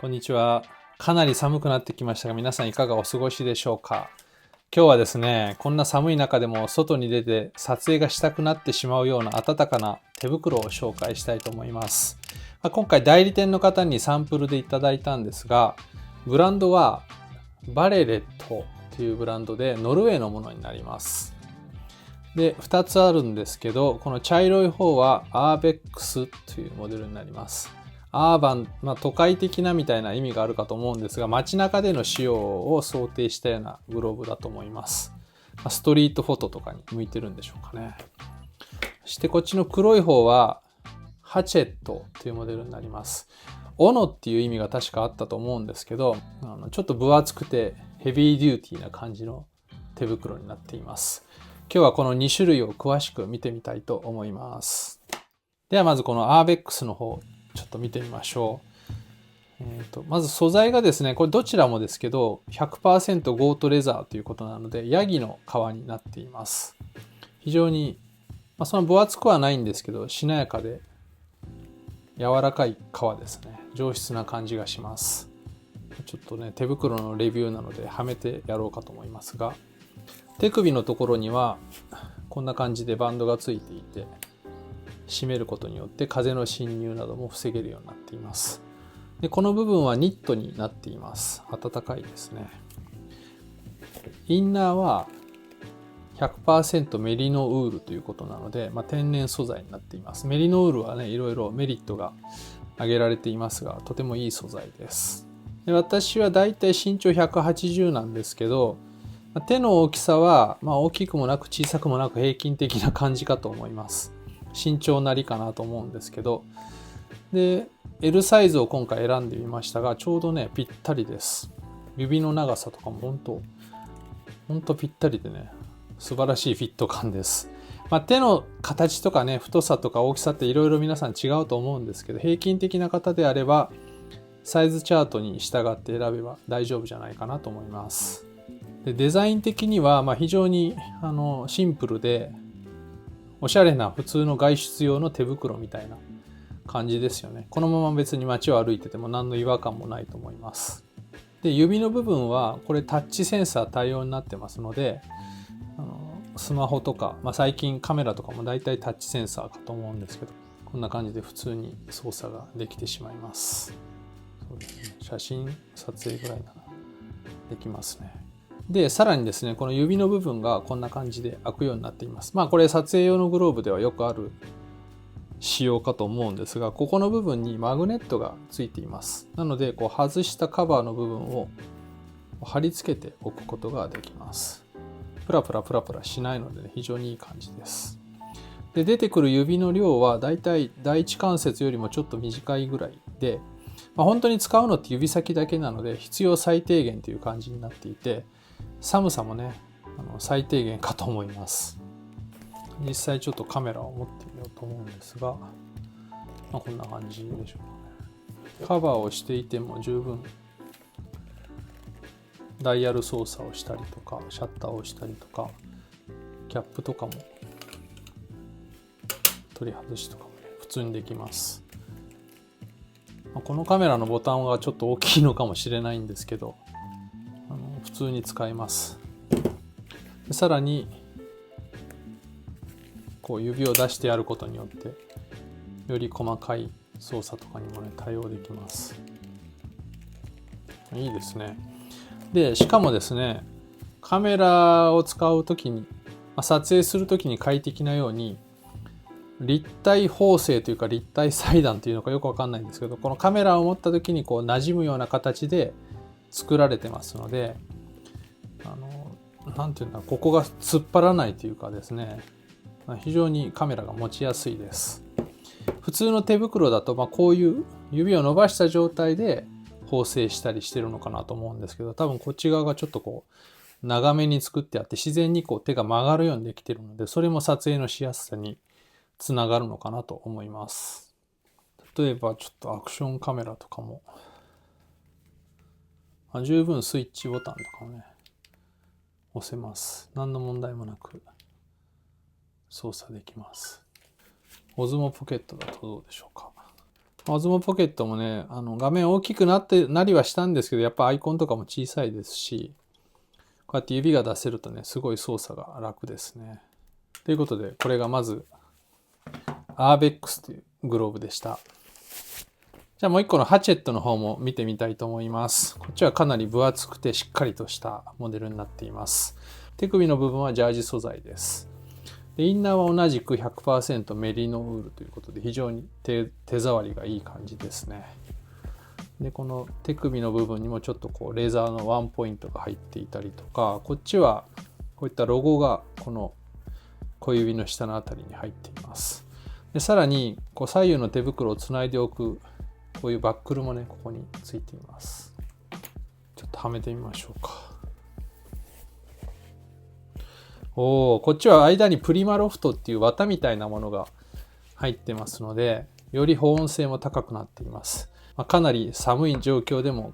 こんにちは。かなり寒くなってきましたが、皆さんいかがお過ごしでしょうか。今日はですね、こんな寒い中でも外に出て撮影がしたくなってしまうような暖かな手袋を紹介したいと思います。今回代理店の方にサンプルでいただいたんですが、ブランドはバレレットというブランドでノルウェーのものになります。で、2つあるんですけど、この茶色い方はアーベックスというモデルになります。アーバン、都会的なみたいな意味があるかと思うんですが、街中での使用を想定したようなグローブだと思います。ストリートフォトとかに向いてるんでしょうかね。そしてこっちの黒い方はハチェットというモデルになります。斧っていう意味が確かあったと思うんですけど、ちょっと分厚くてヘビーデューティーな感じの手袋になっています。今日はこの2種類を詳しく見てみたいと思います。ではまずこのアーベックスの方、ちょっと見てみましょう。まず素材がですね、これどちらもですけど 100% ゴートレザーということなので、ヤギの皮になっています。非常に、その分厚くはないんですけど、しなやかで柔らかい皮ですね。上質な感じがします。ちょっとね、手袋のレビューなのではめてやろうかと思いますが、手首のところにはこんな感じでバンドがついていて、締めることによって風の侵入なども防げるようになっています。で、この部分はニットになっています。暖かいですね。インナーは 100% メリノウールということなので、天然素材になっています。メリノウールはね、いろいろメリットが挙げられていますが、とてもいい素材です。で、私はだいたい身長180なんですけど、手の大きさは、大きくもなく小さくもなく平均的な感じかと思います。身長なりかなと思うんですけど、で L サイズを今回選んでみましたが、ちょうどねぴったりです。指の長さとかもほんとぴったりでね、素晴らしいフィット感です。手の形とかね、太さとか大きさっていろいろ皆さん違うと思うんですけど、平均的な方であればサイズチャートに従って選べば大丈夫じゃないかなと思います。で、デザイン的には非常にシンプルでおしゃれな普通の外出用の手袋みたいな感じですよね。このまま別に街を歩いてても何の違和感もないと思います。で、指の部分はこれタッチセンサー対応になってますので、スマホとか、最近カメラとかもだいたいタッチセンサーかと思うんですけど、こんな感じで普通に操作ができてしまいます。そうですね、写真撮影ぐらいならできますね。で、さらにですね、この指の部分がこんな感じで開くようになっています。これ撮影用のグローブではよくある仕様かと思うんですが、ここの部分にマグネットがついています。なので、外したカバーの部分を貼り付けておくことができます。プラプラプラプラしないので、非常にいい感じです。で、出てくる指の量はだいたい第一関節よりもちょっと短いぐらいで、本当に使うのって指先だけなので必要最低限という感じになっていて、寒さもね、最低限かと思います。実際ちょっとカメラを持ってみようと思うんですが、こんな感じでしょうかね。カバーをしていても十分ダイヤル操作をしたりとか、シャッターを押したりとか、キャップとかも取り外しとかも、普通にできます。このカメラのボタンはちょっと大きいのかもしれないんですけど、普通に使えます。で、さらに指を出してやることによってより細かい操作とかにもね対応できます。いいですね。で、しかもですね、カメラを使うときに、撮影するときに快適なように立体縫製というか立体裁断というのかよくわかんないんですけど、このカメラを持ったときに馴染むような形で作られてますので、なんていうんだ、ここが突っ張らないというかですね、非常にカメラが持ちやすいです。普通の手袋だとこういう指を伸ばした状態で縫製したりしてるのかなと思うんですけど、多分こっち側がちょっと長めに作ってあって自然に手が曲がるようにできてるので、それも撮影のしやすさにつながるのかなと思います。例えばちょっとアクションカメラとかも、十分スイッチボタンとかもね押せます。何の問題もなく操作できます。オズモポケットだとどうでしょうか。Osmo Pocket もね、画面大きくなりはしたんですけど、やっぱアイコンとかも小さいですし、こうやって指が出せるとね、すごい操作が楽ですね。ということで、これがまず、Arbex というグローブでした。じゃあもう一個のハチェットの方も見てみたいと思います。こっちはかなり分厚くてしっかりとしたモデルになっています。手首の部分はジャージ素材です。でインナーは同じく 100% メリノウールということで非常に手触りがいい感じですね。でこの手首の部分にもちょっとこうレーザーのワンポイントが入っていたりとか、こっちはこういったロゴがこの小指の下のあたりに入っています。でさらにこう左右の手袋をつないでおくこういうバックルもねここについています。ちょっとはめてみましょうか。こっちは間にプリマロフトっていう綿みたいなものが入ってますので、より保温性も高くなっています。かなり寒い状況でも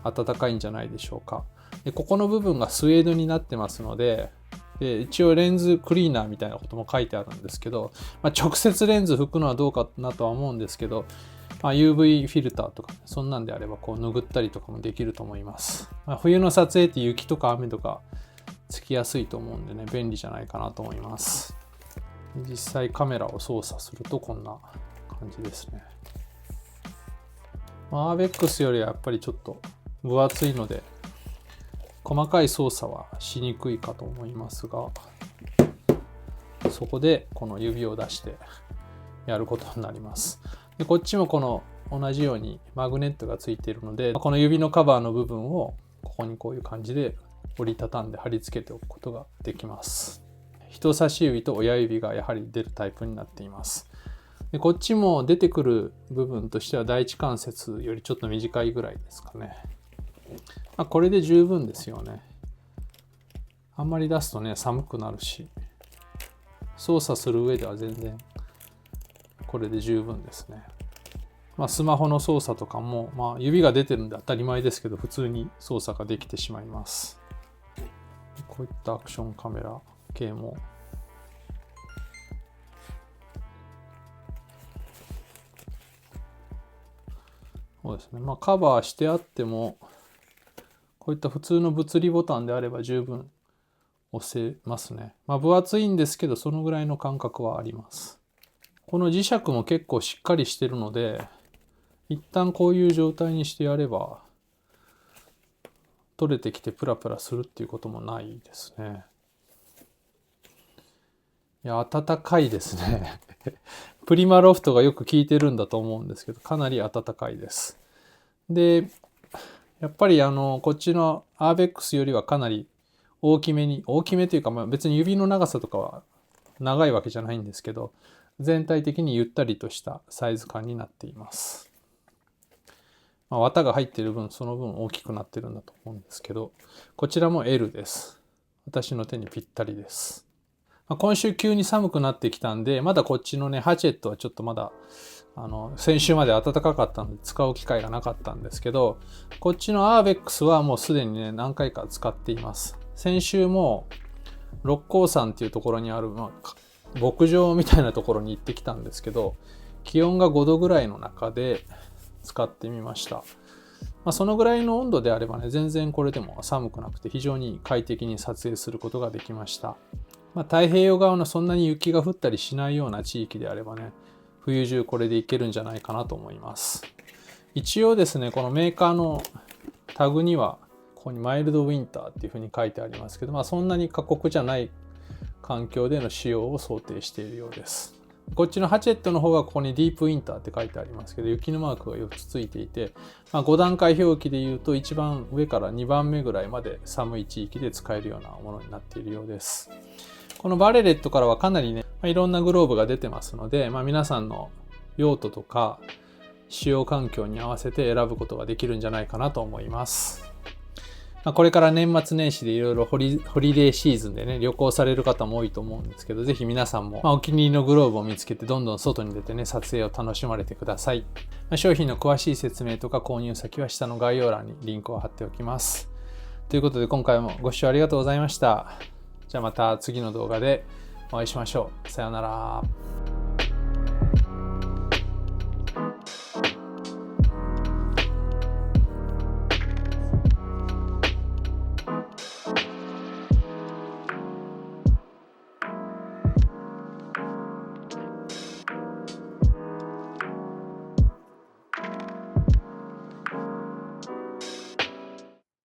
暖かいんじゃないでしょうか。でここの部分がスウェードになってますので、一応レンズクリーナーみたいなことも書いてあるんですけど、直接レンズ拭くのはどうかなとは思うんですけど、UV フィルターとか、そんなんであればこう拭ったりとかもできると思います。冬の撮影って雪とか雨とかつきやすいと思うんでね、便利じゃないかなと思います。実際カメラを操作するとこんな感じですね。アーベックスよりはやっぱりちょっと分厚いので細かい操作はしにくいかと思いますが、そこでこの指を出してやることになります。でこっちもこの同じようにマグネットがついているので、この指のカバーの部分をここにこういう感じで折りたたんで貼り付けておくことができます。人差し指と親指がやはり出るタイプになっています。でこっちも出てくる部分としては第一関節よりちょっと短いぐらいですかね。これで十分ですよね。あんまり出すとね寒くなるし、操作する上では全然これで十分ですね。スマホの操作とかも、指が出てるんで当たり前ですけど普通に操作ができてしまいます。こういったアクションカメラ系もそうですね。カバーしてあってもこういった普通の物理ボタンであれば十分押せますね。分厚いんですけどそのぐらいの感覚はあります。この磁石も結構しっかりしてるので、一旦こういう状態にしてやれば取れてきてプラプラするっていうこともないですね。いや暖かいですね。プリマロフトがよく効いてるんだと思うんですけど、かなり暖かいです。でやっぱりこっちのアーベックスよりはかなり大きめというか、別に指の長さとかは長いわけじゃないんですけど、全体的にゆったりとしたサイズ感になっています。綿が入っている分その分大きくなってるんだと思うんですけど、こちらも L です。私の手にぴったりです。今週急に寒くなってきたんで、まだこっちのねハチェットはちょっとまだ先週まで暖かかったので使う機会がなかったんですけど、こっちのアーベックスはもうすでにね何回か使っています。先週も六甲山っていうところにある、牧場みたいなところに行ってきたんですけど、気温が5度ぐらいの中で使ってみました。そのぐらいの温度であればね全然これでも寒くなくて非常に快適に撮影することができました。太平洋側のそんなに雪が降ったりしないような地域であればね冬中これでいけるんじゃないかなと思います。一応ですねこのメーカーのタグにはここにマイルドウィンターっていうふうに書いてありますけど、そんなに過酷じゃない環境での使用を想定しているようです。こっちのハチェットの方はここにディープウィンターって書いてありますけど、雪のマークが4つついていて、5段階表記でいうと一番上から2番目ぐらいまで寒い地域で使えるようなものになっているようです。このバレレットからはかなりね、いろんなグローブが出てますので、皆さんの用途とか使用環境に合わせて選ぶことができるんじゃないかなと思います。これから年末年始でいろいろホリデーシーズンでね旅行される方も多いと思うんですけど、ぜひ皆さんもお気に入りのグローブを見つけてどんどん外に出てね撮影を楽しまれてください。商品の詳しい説明とか購入先は下の概要欄にリンクを貼っておきます。ということで今回もご視聴ありがとうございました。じゃあまた次の動画でお会いしましょう。さようなら。